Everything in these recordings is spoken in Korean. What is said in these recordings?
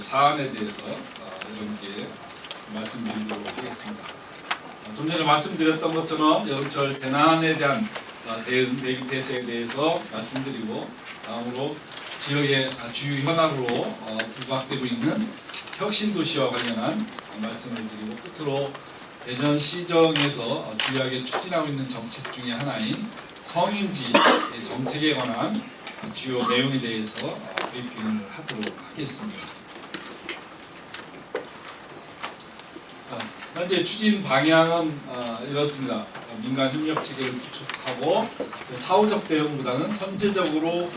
사안에 대해서 여러분께 말씀드리도록 하겠습니다. 좀 전에 말씀드렸던 것처럼 여름철 재난에 대한 대응 대책에 대해서 말씀드리고, 다음으로 지역의 주요 현안으로 부각되고 있는 혁신도시와 관련한 말씀을 드리고, 끝으로 대전시정에서 주요하게 추진하고 있는 정책 중에 하나인 성인지 정책에 관한 주요 내용에 대해서 브리핑을 하도록 하겠습니다. 현재 추진 방향은 이렇습니다. 민간 협력 체계를 구축하고 사후적 대응보다는 선제적으로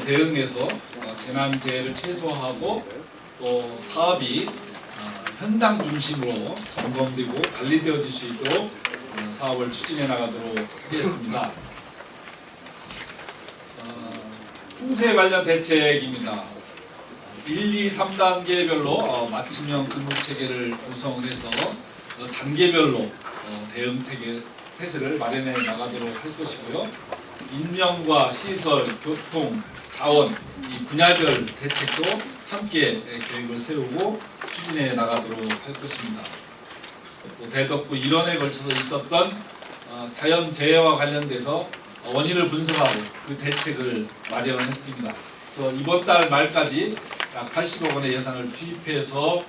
대응해서 재난재해를 최소화하고, 또 사업이 현장 중심으로 점검되고 관리되어질 수 있도록 사업을 추진해 나가도록 하겠습니다. 풍수에 관련 대책입니다. 1, 2, 3단계별로 맞춤형 근무 체계를 구성을 해서 단계별로 대응 태세를 마련해 나가도록 할 것이고요. 인명과 시설, 교통, 자원 이 분야별 대책도 함께 계획을 세우고 추진해 나가도록 할 것입니다. 또 대덕구 일원에 걸쳐서 있었던 자연재해와 관련돼서 원인을 분석하고 그 대책을 마련했습니다. 그래서 이번 달 말까지 약 80억 원의 예산을 투입해서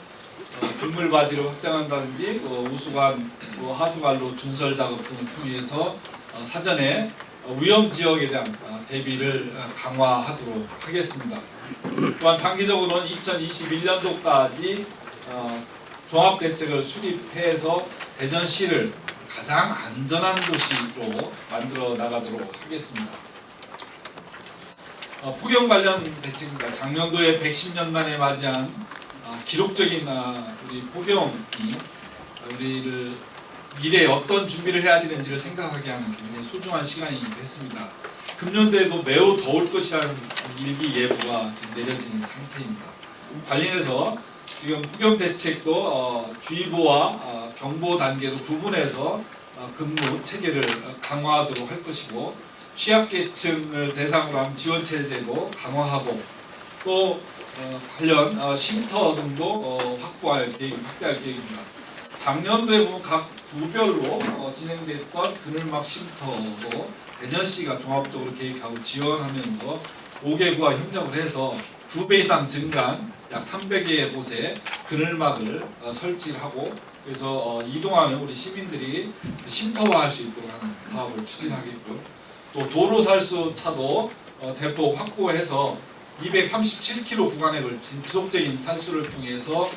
빗물바지를 확장한다든지 우수관, 하수관로 준설 작업 등을 통해서 사전에 위험 지역에 대한 대비를 강화하도록 하겠습니다. 또한 장기적으로는 2021년도까지 종합대책을 수립해서 대전시를 가장 안전한 도시로 만들어 나가도록 하겠습니다. 폭염 관련 대책입니다. 작년도에 110년 만에 맞이한 기록적인 우리 폭염이 우리를 미래에 어떤 준비를 해야 되는지를 생각하게 하는 굉장히 소중한 시간이기도 했습니다. 금년도에도 매우 더울 것이라는 일기예보가 지금 내려진 상태입니다. 관련해서 지금 폭염 대책도 주의보와 경보 단계로 구분해서 근무 체계를 강화하도록 할 것이고, 취약계층을 대상으로 한 지원 체제도 강화하고, 또 관련 쉼터 등도 확대할 계획입니다. 작년도에 보면 각 구별로 진행됐던 그늘막 쉼터도 대전시가 종합적으로 계획하고 지원하면서 5개구와 협력을 해서 2배 이상 증가한 약 300여 곳에 그늘막을 설치하고, 그래서 이동하는 우리 시민들이 쉼터화할 수 있도록 하는 사업을 추진하겠고요. 또 도로살수 차도 대폭 확보해서 237km 구간에 걸친 지속적인 살수를 통해서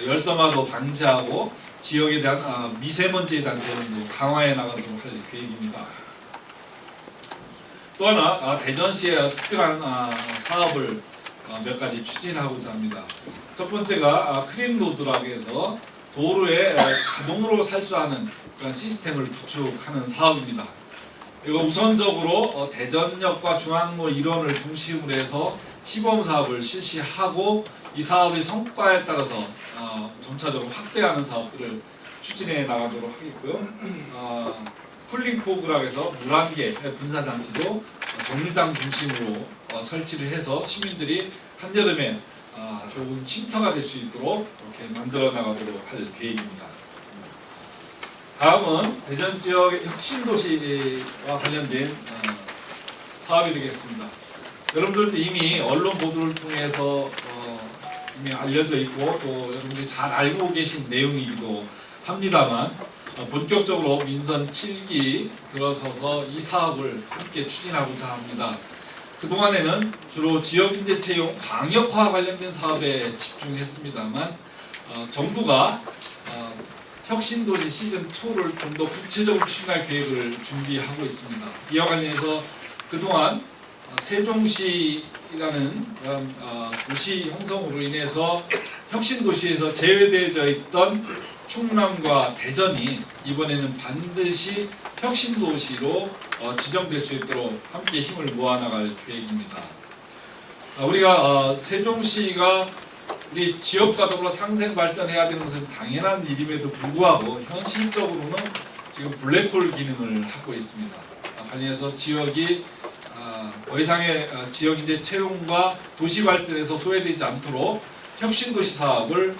열섬화도 방지하고 지역에 대한 미세먼지에 대한 대응도 강화해 나가도록 할 계획입니다. 또 하나 대전시의 특별한 사업을 몇 가지 추진하고자 합니다. 첫 번째가 크린로드라고 해서 도로에 자동으로 살수하는 그런 시스템을 구축하는 사업입니다. 이거 우선적으로 대전역과 중앙로 일원을 중심으로 해서 시범 사업을 실시하고, 이 사업의 성과에 따라서 점차적으로 확대하는 사업들을 추진해 나가도록 하겠고요. 쿨링포그라고 해서 물안개 분사 장치도 정류장 중심으로 설치를 해서 시민들이 한여름에 좋은 쉼터가 될 수 있도록 이렇게 만들어 나가도록 할 계획입니다. 다음은 대전 지역 혁신도시와 관련된 사업이 되겠습니다. 여러분들도 이미 언론 보도를 통해서 이미 알려져 있고, 또 여러분들이 잘 알고 계신 내용이기도 합니다만, 본격적으로 민선 7기 들어서서 이 사업을 함께 추진하고자 합니다. 그동안에는 주로 지역인재 채용 광역화 관련된 사업에 집중했습니다만, 정부가 혁신도시 시즌2를 좀 더 구체적으로 추진할 계획을 준비하고 있습니다. 이와 관련해서 그동안 세종시라는 도시 형성으로 인해서 혁신도시에서 제외되어져 있던 충남과 대전이 이번에는 반드시 혁신도시로 지정될 수 있도록 함께 힘을 모아나갈 계획입니다. 우리가 세종시가 우리 지역과 더불어 상생 발전해야 되는 것은 당연한 일임에도 불구하고 현실적으로는 지금 블랙홀 기능을 하고 있습니다. 관련해서 지역이 더 이상의 지역인재 채용과 도시 발전에서 소외되지 않도록 혁신도시 사업을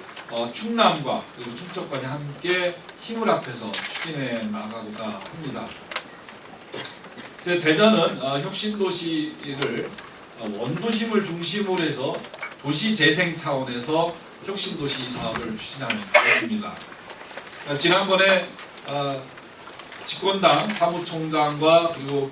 충남과 그리고 충청까지 함께 힘을 합해서 추진해 나가고자 합니다. 대전은 혁신도시를 원도심을 집중으로 해서 도시재생 차원에서 혁신도시 사업을 추진할 예정입니다. 지난번에 집권당 사무총장과 그리고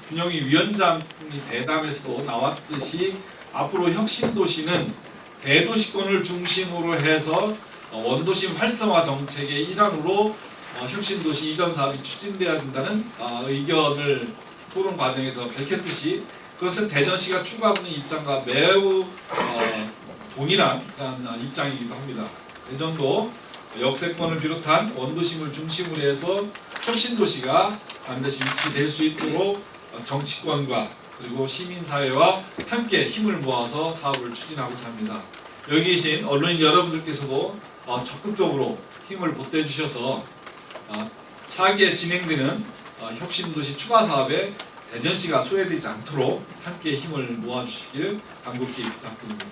균형위 위원장이 대담에서도 나왔듯이 앞으로 혁신도시는 대도시권을 중심으로 해서 원도심 활성화 정책의 일환으로 혁신도시 이전 사업이 추진돼야 된다는 의견을 토론 과정에서 밝혔듯이 그것은 대전시가 추구하는 입장과 매우 동일한 입장이기도 합니다. 대전도 역세권을 비롯한 원도심을 중심으로 해서 혁신도시가 반드시 위치될 수 있도록 정치권과 그리고 시민사회와 함께 힘을 모아서 사업을 추진하고자 합니다. 여기 계신 언론인 여러분들께서도 적극적으로 힘을 보태주셔서 차기에 진행되는 혁신도시 추가 사업에 대전시가 소외되지 않도록 함께 힘을 모아주시길 간곡히 부탁드립니다.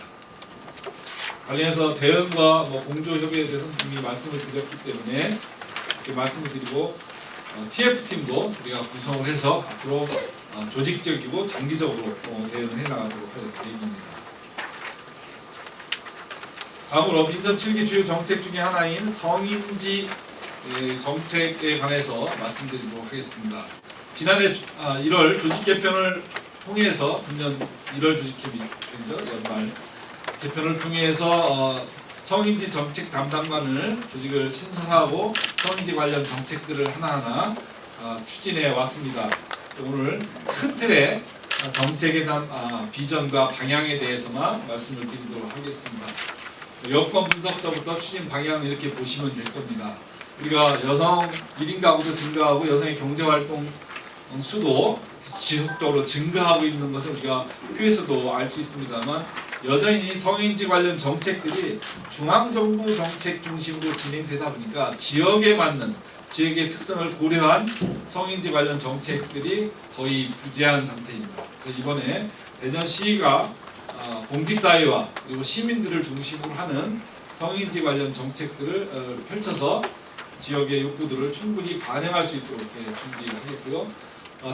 관련해서 대응과 공조협의에 대해서 이미 말씀을 드렸기 때문에 이렇게 말씀을 드리고 TF팀도 우리가 구성을 해서 앞으로 조직적이고 장기적으로 대응을 해나가도록 할 계획입니다. 다음으로 민선 7기 주요 정책 중에 하나인 성인지 정책에 관해서 말씀드리도록 하겠습니다. 지난해 1월 조직 개편을 통해서 금년 1월 조직 개편이죠. 연말 개편을 통해서 성인지 정책 담당관을 조직을 신설하고 성인지 관련 정책들을 하나하나 추진해 왔습니다. 오늘 큰 틀의 정책에 대한 비전과 방향에 대해서만 말씀을 드리도록 하겠습니다. 여건 분석서부터 추진 방향을 이렇게 보시면 될 겁니다. 우리가 여성 1인 가구도 증가하고 여성의 경제활동 수도 지속적으로 증가하고 있는 것을 우리가 표에서도 알 수 있습니다만 여전히 성인지 관련 정책들이 중앙정부 정책 중심으로 진행되다 보니까 지역에 맞는 지역의 특성을 고려한 성인지 관련 정책들이 거의 부재한 상태입니다. 그래서 이번에 대전시가 공직사회와 그리고 시민들을 중심으로 하는 성인지 관련 정책들을 펼쳐서 지역의 욕구들을 충분히 반영할 수 있도록 준비하겠고요.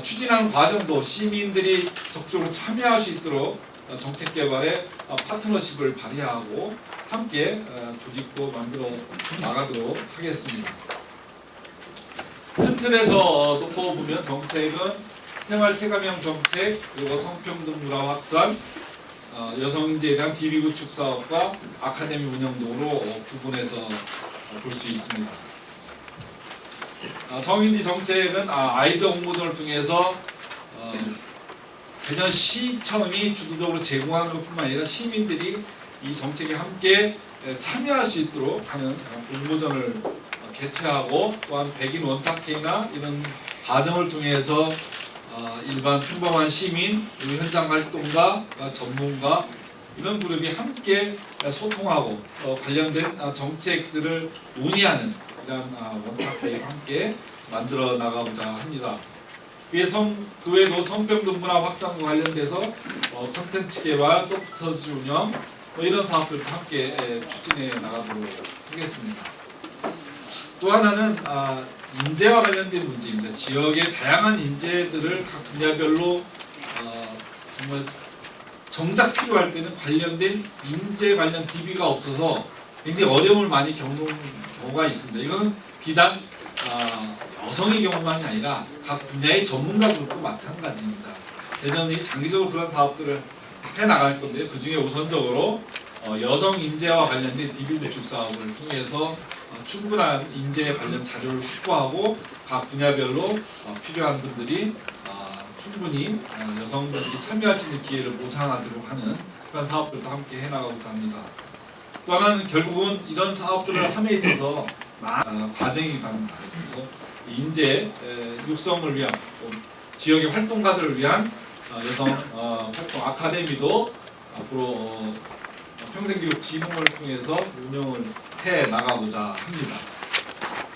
추진하는 과정도 시민들이 적극적으로 참여할 수 있도록 정책 개발에 파트너십을 발휘하고 함께 조직도 만들어 나가도록 하겠습니다. 큰 틀에서 놓고 보면 정책은 생활 체감형 정책, 그리고 성평등 문화 확산, 여성인재에 대한 DB 구축 사업과 아카데미 운영 등으로 구분해서 볼 수 있습니다. 성인지 정책은 아이들 홍보등을 통해서 대전시청이 주도적으로 제공하는 것뿐만 아니라 시민들이 이 정책에 함께 참여할 수 있도록 하는 공모전을 개최하고 또한 백인 원탁회의나 이런 과정을 통해서 일반 평범한 시민, 그리고 현장 활동가, 전문가 이런 그룹이 함께 소통하고 관련된 정책들을 논의하는 이런 원탁회의와 함께 만들어 나가고자 합니다. 그 외에도 성평등 문화 확산과 관련돼서 콘텐츠 개발, 소프트웨어 운영 이런 사업들도 함께 추진해 나가도록 하겠습니다. 또 하나는 인재와 관련된 문제입니다. 지역의 다양한 인재들을 각 분야별로 정말 정작 필요할 때는 관련된 인재 관련 DB가 없어서 굉장히 어려움을 많이 겪는 경우가 있습니다. 이거는 비단 여성의 경우만이 아니라 각 분야의 전문가들도 마찬가지입니다. 대전이 장기적으로 그런 사업들을 해나갈 건데 그 중에 우선적으로 여성 인재와 관련된 DB 구축 사업을 통해서 충분한 인재 관련 자료를 확보하고 각 분야별로 필요한 분들이 충분히 여성분들이 참여할 수 있는 기회를 보장하도록 하는 그런 사업들도 함께 해나가고자 합니다. 또 하나는 결국은 이런 사업들을 함에 있어서 과정이 갑니다. 그래서 인재 육성을 위한 지역의 활동가들을 위한 여성 활동 아카데미도 앞으로 평생교육 지능을 통해서 운영을 해 나가고자 합니다.